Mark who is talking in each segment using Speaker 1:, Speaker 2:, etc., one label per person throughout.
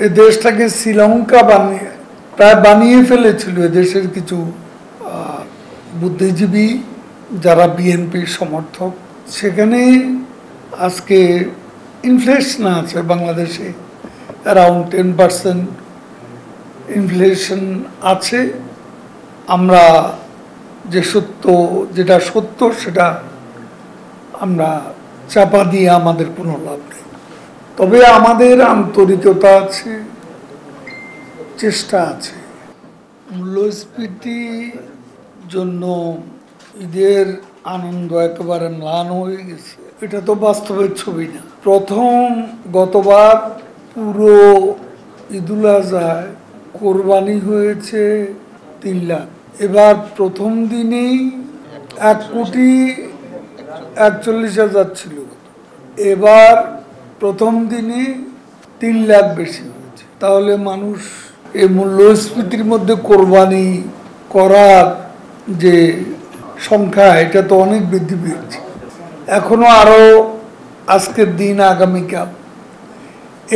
Speaker 1: এ দেশটাকে শ্রীলঙ্কা প্রায় বানিয়ে ফেলেছিল এদেশের কিছু বুদ্ধিজীবী যারা বিএনপির সমর্থক। সেখানে আজকে ইনফ্লেশন আছে বাংলাদেশে, অ্যারাউন্ড 10% ইনফ্লেশন আছে। আমরা যেটা সত্য সেটা আমরা চাপা দিয়ে আমাদের কোনো লাভ নেই। তবে আমাদের আন্তরিকতা আছে, চেষ্টা আছে। মূল্যস্ফীতির জন্য ঈদের আনন্দ একেবারে ম্লান হয়ে গেছে, এটা তো বাস্তবের ছবি না। গতবার পুরো ঈদুল আজহায় কোরবানি হয়েছে 3 লাখ, এবার প্রথম দিনেই 1,41,00,000 ছিল, এবার প্রথম দিনে 3 লাখ বেশি হয়েছে। তাহলে মানুষ এই মূল্যস্ফীতির মধ্যে কোরবানি করার যে সংখ্যা, এটা তো অনেক বৃদ্ধি পেয়েছে। এখনো আরো আজকের দিন, আগামীকাল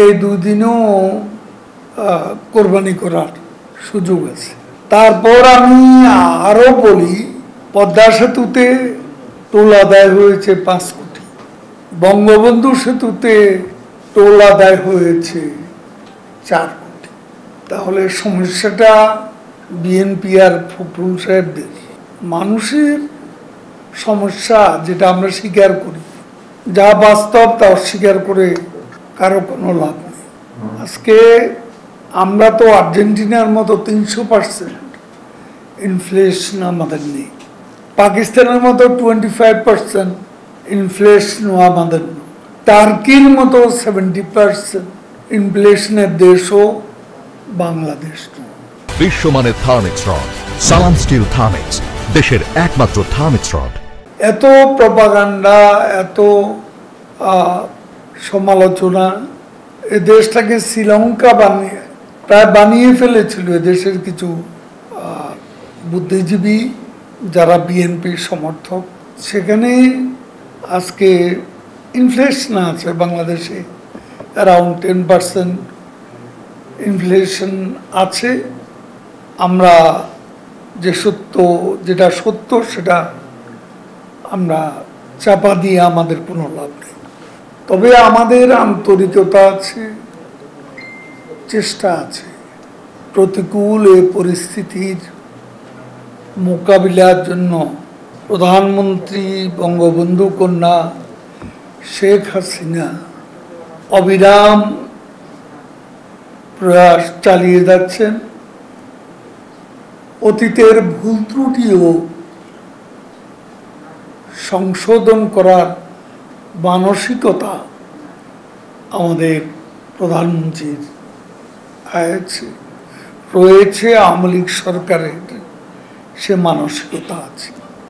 Speaker 1: এই 2 দিনেও কোরবানি করার সুযোগ আছে। তারপর আমি আরো বলি, পদ্মা সেতুতে টোল আদায় হয়েছে 5 কোটি, বঙ্গবন্ধু সেতুতে টোল আদায় হয়েছে 4 কোটি। তাহলে সমস্যাটা বিএনপি আর ফখরুল সাহেবদের, মানুষের সমস্যা যেটা আমরা স্বীকার করি, যা বাস্তব তা অস্বীকার করে কারো কোনো লাভ নেই। আজকে আমরা তো আর্জেন্টিনার মতো 300% ইনফ্লেশন আমাদের নেই, পাকিস্তানের মতো 25% ইনফ্লেশনও আমাদের নেই, টার্কির মতো 70% ইনফ্লেশনের দেশও বাংলাদেশ।
Speaker 2: বিশ্বমানের থার্মিক্স রড, সালাম স্টিল থার্মিক্স, দেশের একমাত্র থার্মিক্স রড।
Speaker 1: এত প্রপাগান্ডা, এত সমালোচনা, এ দেশটাকে শ্রীলঙ্কা প্রায় বানিয়ে ফেলেছিল এদেশের কিছু বুদ্ধিজীবী যারা বিএনপির সমর্থক। সেখানে আজকে ইনফ্লেশন আছে বাংলাদেশে, অ্যারাউন্ড 10% ইনফ্লেশন আছে। আমরা যেটা সত্য সেটা আমরা চাপা দিয়ে আমাদের কোনো লাভ নেই। তবে আমাদের আন্তরিকতা আছে, চেষ্টা আছে। প্রতিকূল এই পরিস্থিতির মোকাবিলার জন্য প্রধানমন্ত্রী বঙ্গবন্ধু কন্যা শেখ হাসিনা অবিরাম প্রয়াস চালিয়ে যাচ্ছেন। অতীতের ভুল ত্রুটিও সংশোধন করার মানসিকতা আমাদের প্রধানমন্ত্রীর রয়েছে, আওয়ামী লীগ সরকারের সে মানসিকতা আছে।